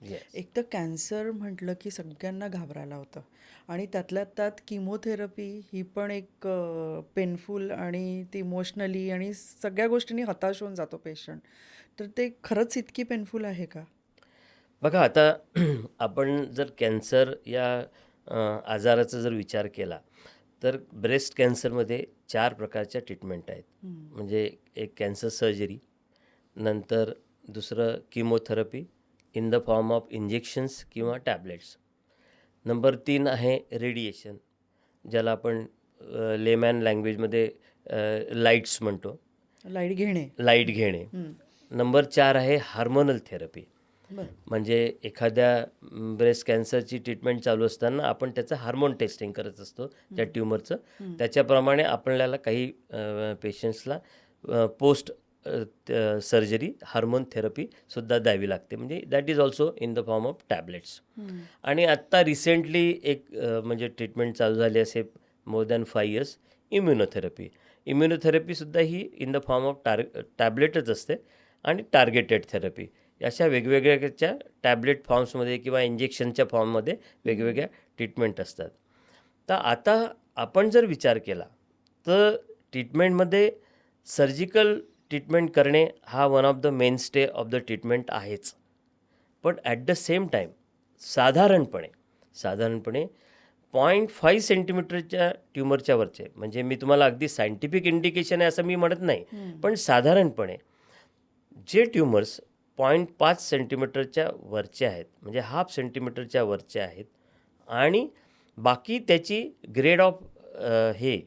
Yes. एक तर cancer म्हटलं की सगळ्यांना घाबरायला होतं आणि त्यातल्या त्यात किमोथेरपी ही पण एक पेनफुल आणि ती इमोशनली आणि सगळ्या गोष्टींनी हताश होऊन जातो पेशंट. तर ते खरंच इतकी पेनफुल आहे का? बघा आता आपण जर कॅन्सर या आजाराचा जर विचार केला, तर ब्रेस्ट कॅन्सरमध्ये 4 प्रकारच्या ट्रीटमेंट आहेत. म्हणजे एक कॅन्सर सर्जरी, नंतर दुसरं chemotherapy in the form of injections किंवा टॅबलेट्स. नंबर 3 आहे रेडिएशन, ज्याला आपण लेमॅन लँग्वेजमध्ये लाईट्स म्हणतो, लाईट घेणे. लाईट घेणे. नंबर 4 आहे हार्मोनल थेरपी. बरं. म्हणजे एखाद्या ब्रेस्ट कॅन्सरची ट्रीटमेंट चालू असताना आपण त्याचं हार्मोन टेस्टिंग करत असतो त्या ट्यूमरचं. त्याच्याप्रमाणे आपल्याला काही पेशंट्सला पोस्ट सर्जरी हार्मोन थेरपीसुद्धा द्यावी लागते. म्हणजे that is also in the form of tablets. आणि आत्ता रिसेंटली एक म्हणजे ट्रीटमेंट चालू झाली असे मोर दॅन 5 इयर्स, इम्युनोथेरपी. इम्युनोथेरपीसुद्धा ही इन द फॉर्म ऑफ टॅबलेटच असते आणि टार्गेटेड थेरपी. अशा वेगवेगळ्याच्या टॅबलेट फॉर्म्समध्ये किंवा इंजेक्शनच्या फॉर्ममध्ये वेगवेगळ्या ट्रीटमेंट असतात. तर आता आपण जर विचार केला, तर ट्रीटमेंटमध्ये सर्जिकल ट्रीटमेंट करणे हा one of the मेनस्टे of the treatment आहेच. पण ॲट द सेम टाईम साधारणपणे 0.5 सेंटीमीटरच्या ट्यूमरच्या वरचे, म्हणजे मी तुम्हाला अगदी सायंटिफिक इंडिकेशन आहे असं मी म्हणत नाही, पण साधारणपणे जे ट्यूमर्स 0.5 सेंटीमीटरच्या वरचे आहेत, म्हणजे हाफ सेंटीमीटरच्या वरचे आहेत आणि बाकी त्याची ग्रेड ऑफ हे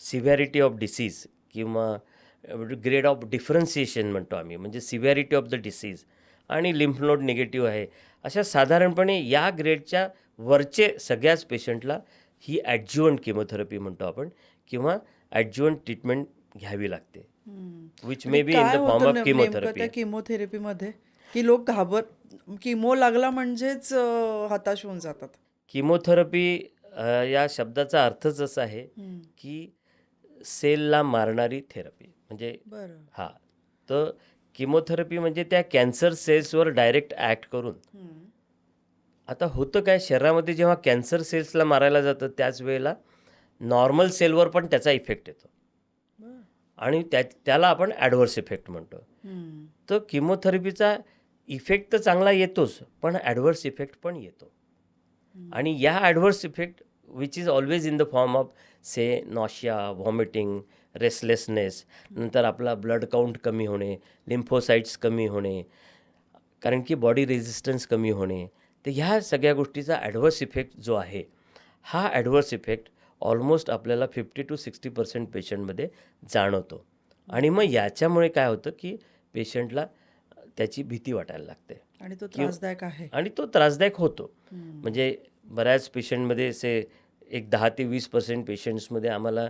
सिव्हॅरिटी ऑफ डिसीज किंवा ग्रेड ऑफ डिफरन्सिएशन म्हणतो आम्ही, म्हणजे सिव्हॅरिटी ऑफ द डिसीज आणि लिम्फ नोड निगेटिव्ह आहे, अशा साधारणपणे या ग्रेडच्या वरचे सगळ्याच पेशंटला ही ॲडज्युवंट किमोथेरपी म्हणतो आपण किंवा ॲडज्युवंट ट्रीटमेंट घ्यावी लागते, विच आणि मे बी इन काय द फॉर्म होतं ऑफ नेमकं त्या किमोथेरपी. किमोथेरपीमध्ये की लोक किमो लागला म्हणजेच हताश होऊन जातात. किमोथेरपी या शब्दाचा अर्थच असा आहे की सेलला मारणारी थेरपी. म्हणजे बरं. हां, तर किमोथेरपी म्हणजे त्या कॅन्सर सेल्सवर डायरेक्ट ॲक्ट करून. आता होतं काय, शरीरामध्ये जेव्हा कॅन्सर सेल्सला मारायला जातं त्याच वेळेला नॉर्मल सेलवर पण त्याचा इफेक्ट येतो बरं. आणि त्याला आपण ॲडव्हर्स इफेक्ट म्हणतो. तर किमोथेरपीचा इफेक्ट तर चांगला येतोच, पण ॲडव्हर्स इफेक्ट पण येतो. आणि या adverse effect which is always in the form of say nausea, vomiting, restlessness, नंतर आपला ब्लड काउंट कमी होणे, लिम्फोसाइट्स कमी होणे, कारण की बॉडी रेझिस्टन्स कमी होणे. तर ह्या सगळ्या गोष्टीचा ॲडव्हर्स इफेक्ट जो आहे, हा ॲडव्हर्स इफेक्ट ऑलमोस्ट आपल्याला 50-60% पेशंटमध्ये जाणवतो. आणि मग याच्यामुळे काय होतं, की पेशंटला त्याची भीती वाटायला लागते आणि तो किंवा त्रासदायक आहे. आणि तो त्रासदायक होतो. म्हणजे बऱ्याच पेशंटमध्ये एक 10% ते 20% पेशंट्समध्ये आम्हाला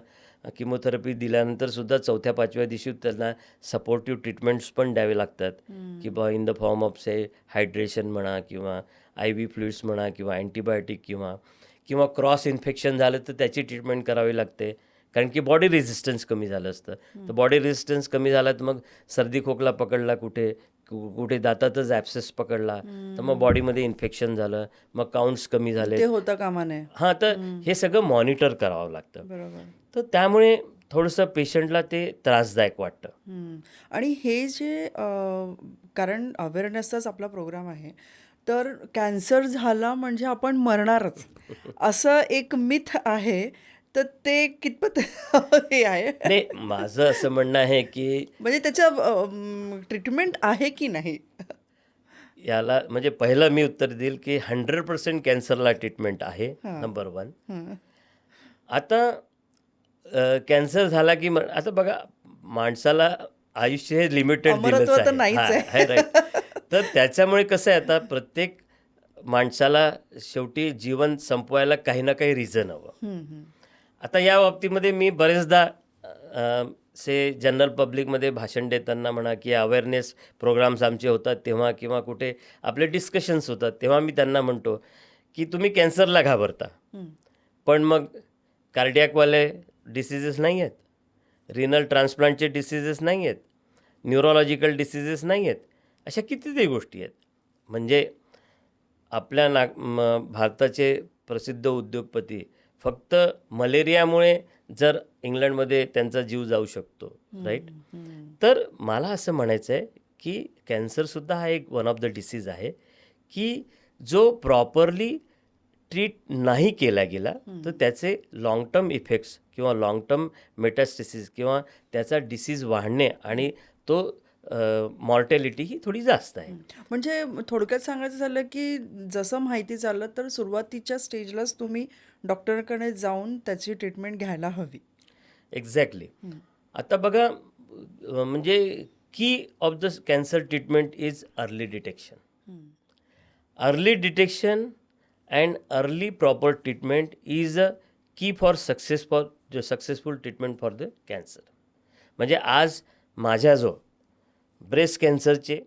किमोथेरपी दिल्यानंतरसुद्धा 4थ्या-5व्या दिवशी त्यांना सपोर्टिव्ह ट्रीटमेंट्स पण द्यावे लागतात, की बा in the form of hydration म्हणा किंवा आय व्ही फ्लुइड्स म्हणा किंवा अँटीबायोटिक किंवा किंवा क्रॉस इन्फेक्शन झालं तर त्याची ट्रीटमेंट करावी लागते. कारण की बॉडी रेझिस्टन्स कमी झालं असतं. तर बॉडी रेझिस्टन्स कमी झाला तर मग सर्दी खोकला पकडला कुठे, कुठे दातातच ॲब्सेस पकडला, तर मग बॉडीमध्ये इन्फेक्शन झालं, मग काउंट्स कमी तर झालेत. ते होता कामा नये. हां, तर हे सगळं मॉनिटर करावं लागतं. बरोबर. तर त्यामुळे थोडंसं पेशंटला ते त्रासदायक वाटतं. आणि हे जे कारण अवेअरनेसचाच आपला प्रोग्राम आहे, तर कॅन्सर झाला म्हणजे आपण मरणारच असं एक मिथ आहे. तर ते कितपत हे आहे? नाही, माझं असं म्हणणं आहे की म्हणजे त्याचं ट्रीटमेंट आहे की नाही? याला म्हणजे पहिलं मी उत्तर देईल की 100% कॅन्सरला ट्रीटमेंट आहे, हां. नंबर 1. हं. आता कॅन्सर झाला की आता बघा, माणसाला आयुष्य हे लिमिटेड अमरत्व दिलंच तर आहे. नाहीच हां, आहे. आहे राईट. तर त्याच्यामुळे कसं आहे, आता प्रत्येक माणसाला शेवटी जीवन संपवायला काही ना काही रिझन हवं. हं, हं. आता या बाबतीमध्ये मी बरेचदा जनरल पब्लिकमध्ये भाषण देताना म्हणा की अवेअरनेस प्रोग्राम्स आमचे होतात तेव्हा किंवा कुठे आपले डिस्कशन्स होतात तेव्हा मी त्यांना म्हणतो की तुम्ही कॅन्सरला घाबरता, पण मग कार्डिॲकवाले डिसिजेस नाही आहेत, रिनल ट्रान्सप्लांटचे डिसिजेस नाही आहेत, न्यूरोलॉजिकल डिसिजेस नाही आहेत, अशा कितीतरी गोष्टी आहेत. म्हणजे आपल्या भारताचे प्रसिद्ध उद्योगपती फक्त मलेरियामुळे जर इंग्लंडमध्ये त्यांचा जीव जाऊ शकतो, राईट? तर मला असं म्हणायचं आहे की कॅन्सरसुद्धा हा एक वन ऑफ द डिसीज आहे की जो प्रॉपरली ट्रीट नाही केला गेला तर त्याचे लाँग टर्म इफेक्ट्स किंवा लाँग टर्म मेटास्टेसिस किंवा त्याचा डिसीज वाढणे आणि तो मॉर्टॅलिटी ही थोडी जास्त आहे. म्हणजे थोडक्यात सांगायचं झालं की जसं माहिती चाललं तर सुरुवातीच्या स्टेजलाच तुम्ही डॉक्टरकडे जाऊन त्याची ट्रीटमेंट घ्यायला हवी. एक्झॅक्टली. आता बघा म्हणजे key of the cancer treatment is early detection. Early detection and early proper treatment is a key for successful treatment for the cancer. म्हणजे आज माझ्याजवळ ब्रेस्ट कॅन्सरचे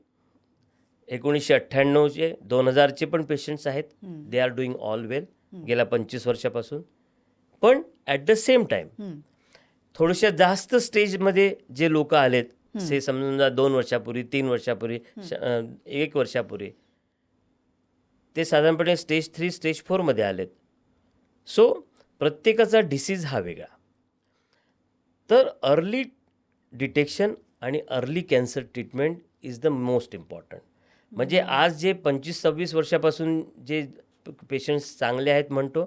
1998चे 2000चे पण पेशंट्स आहेत. दे आर डुईंग ऑल वेल गेल्या 25 वर्षापासून. पण ॲट द सेम टाईम थोड्याशा जास्त स्टेजमध्ये जे लोक आलेत, से समजा 2 वर्षापूर्वी, 3 वर्षापूर्वी, 1 वर्षापूर्वी, ते साधारणपणे स्टेज 3, स्टेज 4मध्ये आलेत. सो प्रत्येकाचा डिसीज हा वेगळा. तर अर्ली डिटेक्शन आणि early cancer treatment is the most important. म्हणजे आज जे 25-26 वर्षापासून जे पेशंट्स चांगले आहेत म्हणतो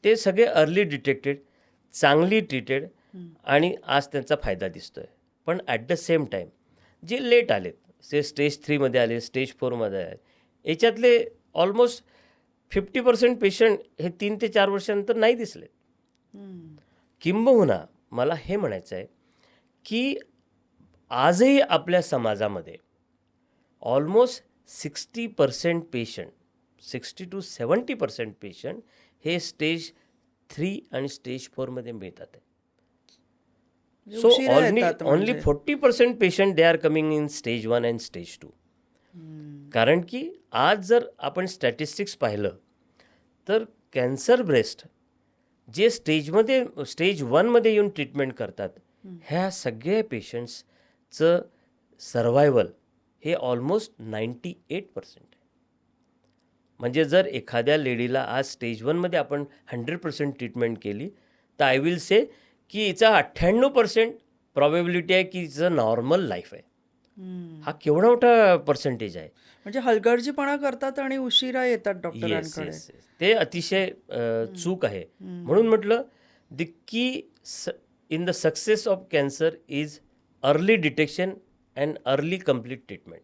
ते सगळे अर्ली डिटेक्टेड, चांगली ट्रीटेड आणि आज त्यांचा फायदा दिसतो आहे. पण ॲट द सेम टाईम जे लेट आलेत, ते स्टेज 3मध्ये आले, स्टेज 4मध्ये आले, याच्यातले ऑलमोस्ट 50% पेशंट हे 3 ते 4 वर्षानंतर नाही दिसले. किंबहुना मला हे म्हणायचं आहे की आजही आपल्या समाजामध्ये ऑलमोस्ट 60% पेशंट, 60 to 70% पेशंट हे स्टेज 3 आणि स्टेज 4मध्ये मिळतात आहे. सो उशिरा येतात ओनली म्हणजे. 40% patient they are coming in stage 1 and stage 2. कारण की आज जर आपण स्टॅटिस्टिक्स पाहिलं तर कॅन्सर ब्रेस्ट जे स्टेज 1मध्ये येऊन ट्रीटमेंट करतात ह्या सगळ्या पेशंट्सचं सर्वायवल हे ऑलमोस्ट 98% आहे. म्हणजे जर एखाद्या लेडीला आज स्टेज 1मध्ये आपण 100% ट्रीटमेंट केली तर आय विल से की हिचा 98% प्रॉबेबिलिटी आहे की हिचं नॉर्मल लाईफ आहे. हा केवढा मोठा पर्सेंटेज आहे. म्हणजे हलगर्जीपणा करतात आणि उशिरा येतात येस डॉक्टरांकडे. Yes yes. ते अतिशय चूक आहे. म्हणून म्हटलं the key in the success of cancer is early detection and early complete treatment.